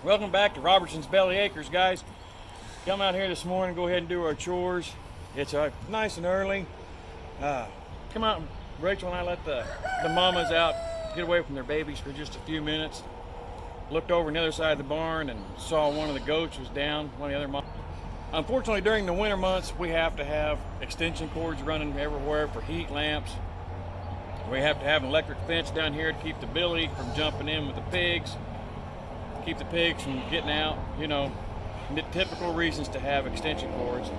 Welcome back to Robertson's Belly Acres, guys. Come out here this morning, go ahead and do our chores. It's nice and early. Come out, Rachel and I let the mamas out, get away from their babies for just a few minutes. Looked over on the other side of the barn and saw one of the goats was down, one of the other mamas. Unfortunately, during the winter months, we have to have extension cords running everywhere for heat lamps. We have to have an electric fence down here to keep the billy from jumping in with the pigs. Keep the pigs from getting out, you know, the typical reasons to have extension cords.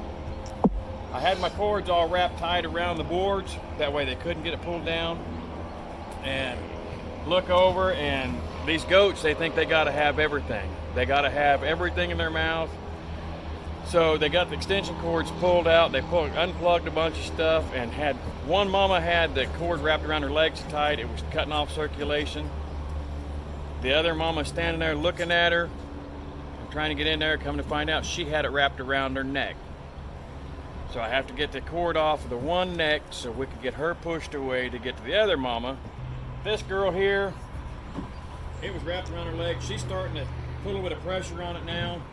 I had my cords all wrapped tight around the boards, that way they couldn't get it pulled down. And look over, and these goats, they think they gotta have everything. They gotta have everything in their mouth. So they got the extension cords pulled out, they unplugged a bunch of stuff, and one mama had the cord wrapped around her legs tight, it was cutting off circulation. The other mama standing there looking at her, trying to get in there, coming to find out she had it wrapped around her neck. So I have to get the cord off of the one neck so we could get her pushed away to get to the other mama. This girl here, it was wrapped around her leg. She's starting to put a little bit of pressure on it now,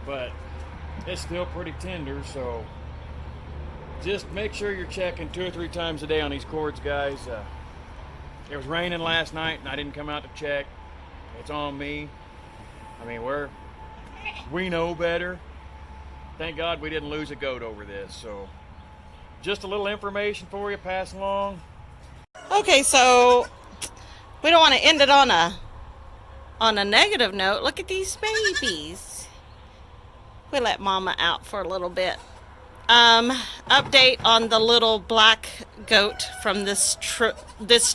but it's still pretty tender, so just make sure you're checking 2 or 3 times a day on these cords, guys. It was raining last night and I didn't come out to check. It's on me. I mean, we know better. Thank God we didn't lose a goat over this. So just a little information for you, pass along. Okay, so we don't want to end it on a negative note. Look at these babies. We let Mama out for a little bit. Update on the little black goat from this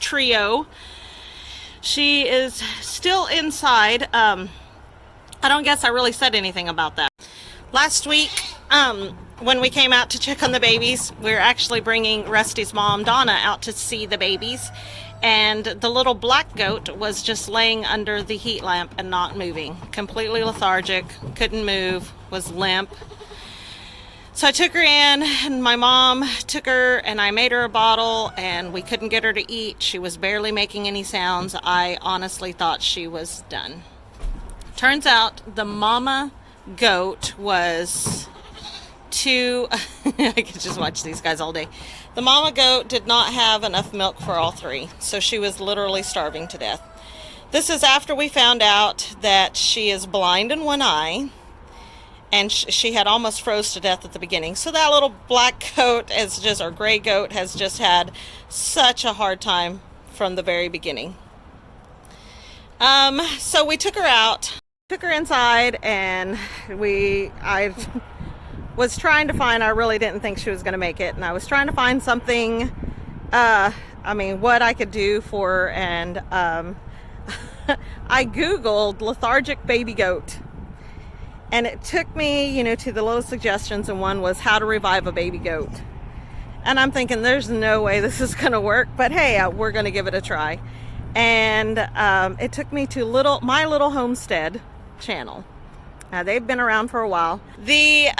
trio. She is still inside. I don't guess I really said anything about that. Last week, when we came out to check on the babies, we were actually bringing Rusty's mom, Donna, out to see the babies. And the little black goat was just laying under the heat lamp and not moving. Completely lethargic, couldn't move, was limp. So I took her in, and my mom took her, and I made her a bottle, and we couldn't get her to eat. She was barely making any sounds. I honestly thought she was done. Turns out the mama goat was too... I could just watch these guys all day. The mama goat did not have enough milk for all 3, so she was literally starving to death. This is after we found out that she is blind in one eye, and she had almost froze to death at the beginning. So that little black goat or gray goat has just had such a hard time from the very beginning. So we took her out, took her inside, and I was trying to find, I really didn't think she was going to make it, and I was trying to find something, what I could do for her, and I Googled lethargic baby goat. And it took me, to the little suggestions, and one was how to revive a baby goat. And I'm thinking, there's no way this is going to work, but hey, we're going to give it a try. And it took me to My Little Homestead channel. They've been around for a while. The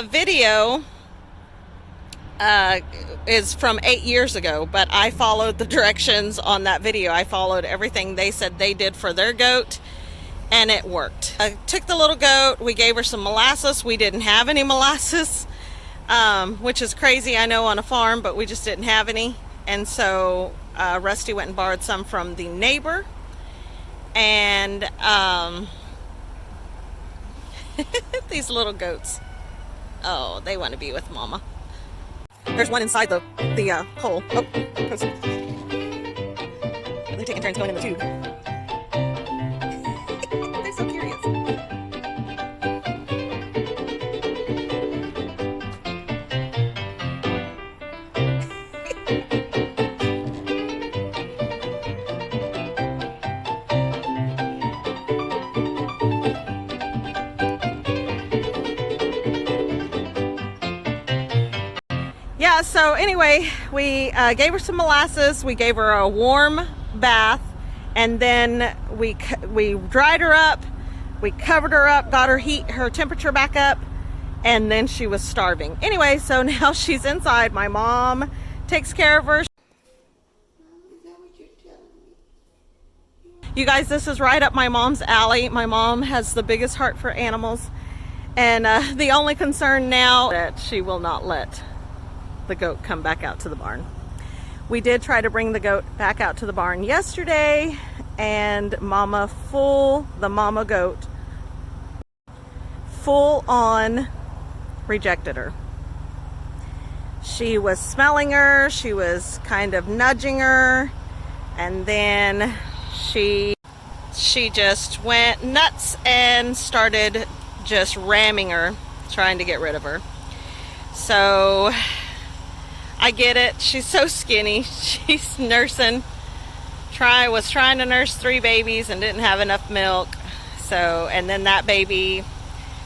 video is from 8 years ago, but I followed the directions on that video. I followed everything they said they did for their goat, and it worked. I took the little goat, we gave her some molasses. We didn't have any molasses, which is crazy, I know, on a farm, but we just didn't have any. And so Rusty went and borrowed some from the neighbor. And these little goats, oh, they want to be with Mama. There's one inside the hole. Oh, they're taking turns going in the tube. Yeah, so anyway, we gave her some molasses, we gave her a warm bath, and then we dried her up, we covered her up, got her temperature back up, and then she was starving. Anyway, so now she's inside. My mom takes care of her. You guys, this is right up my mom's alley. My mom has the biggest heart for animals. And the only concern now that she will not let the goat come back out to the barn. We did try to bring the goat back out to the barn yesterday, and the mama goat, full on rejected her. She was smelling her, she was kind of nudging her, and then she just went nuts and started just ramming her, trying to get rid of her. So I get it, she's so skinny. She's nursing, was trying to nurse 3 babies and didn't have enough milk. So, and then that baby,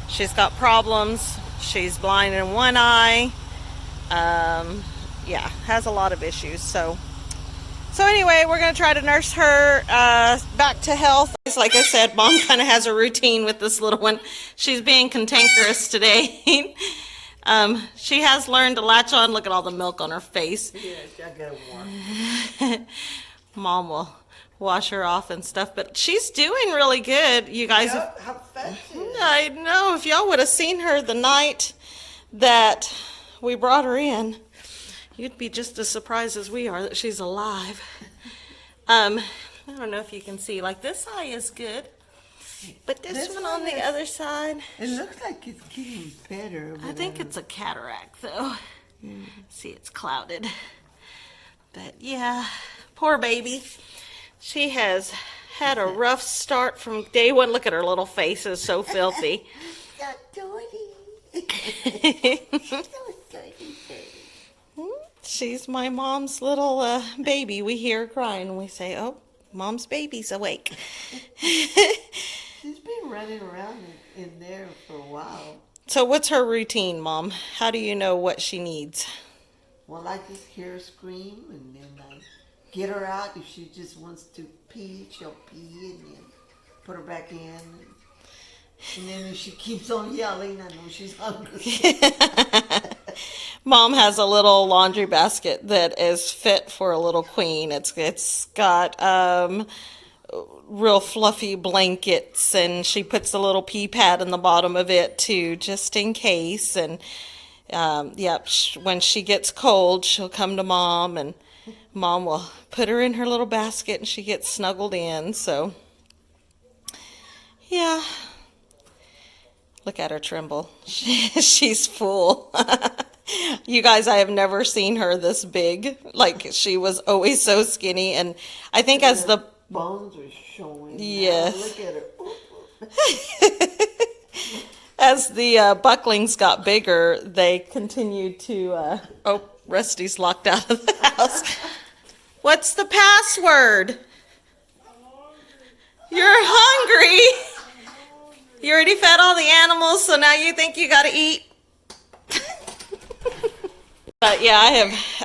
she's got problems. She's blind in one eye. Yeah, has a lot of issues. So anyway, we're going to try to nurse her back to health. Like I said, Mom kind of has a routine with this little one. She's being cantankerous today. She has learned to latch on. Look at all the milk on her face. Yes, I got one. Mom will wash her off and stuff, but she's doing really good, you guys. Yep, how fat she is. I know, if y'all would have seen her the night that we brought her in, you'd be just as surprised as we are that she's alive. I don't know if you can see, like this eye is good, but this one on the other side, It looks like it's getting better. I think it's a cataract though. See, it's clouded. But yeah, poor baby. She has had a rough start from day one. Look at her little face, is so filthy. So dirty. So dirty. She's my mom's little baby. We hear her crying and we say, oh, Mom's baby's awake. She's been running around in there for a while. So what's her routine, Mom? How do you know what she needs? Well, I just hear her scream, and then I get her out. If she just wants to pee, she'll pee, and then put her back in. And then if she keeps on yelling, I know she's hungry. Mom has a little laundry basket that is fit for a little queen. It's got real fluffy blankets, and she puts a little pee pad in the bottom of it too, just in case. And yep, when she gets cold, she'll come to Mom, and Mom will put her in her little basket, and she gets snuggled in. So yeah, look at her tremble. She's full. You guys, I have never seen her this big. Like, she was always so skinny, and I think as the bones are showing. Yes. Now, look at her. as the bucklings got bigger, they continued to. Oh, Rusty's locked out of the house. What's the password? You're hungry. You already fed all the animals, so now you think you got to eat. But yeah,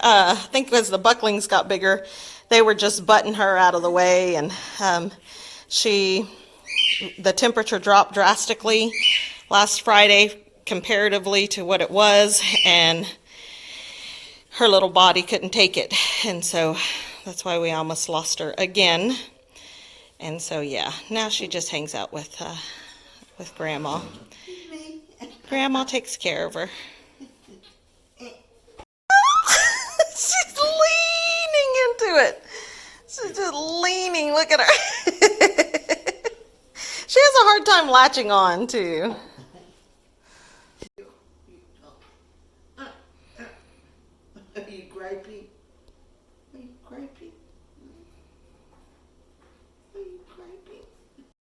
I think as the bucklings got bigger, they were just butting her out of the way, and the temperature dropped drastically last Friday comparatively to what it was, and her little body couldn't take it, and so that's why we almost lost her again. And so yeah, now she just hangs out with Grandma. Grandma takes care of her. She's leaning into it. She's just leaning. Look at her. She has a hard time latching on, too. Are you griping? Are you griping?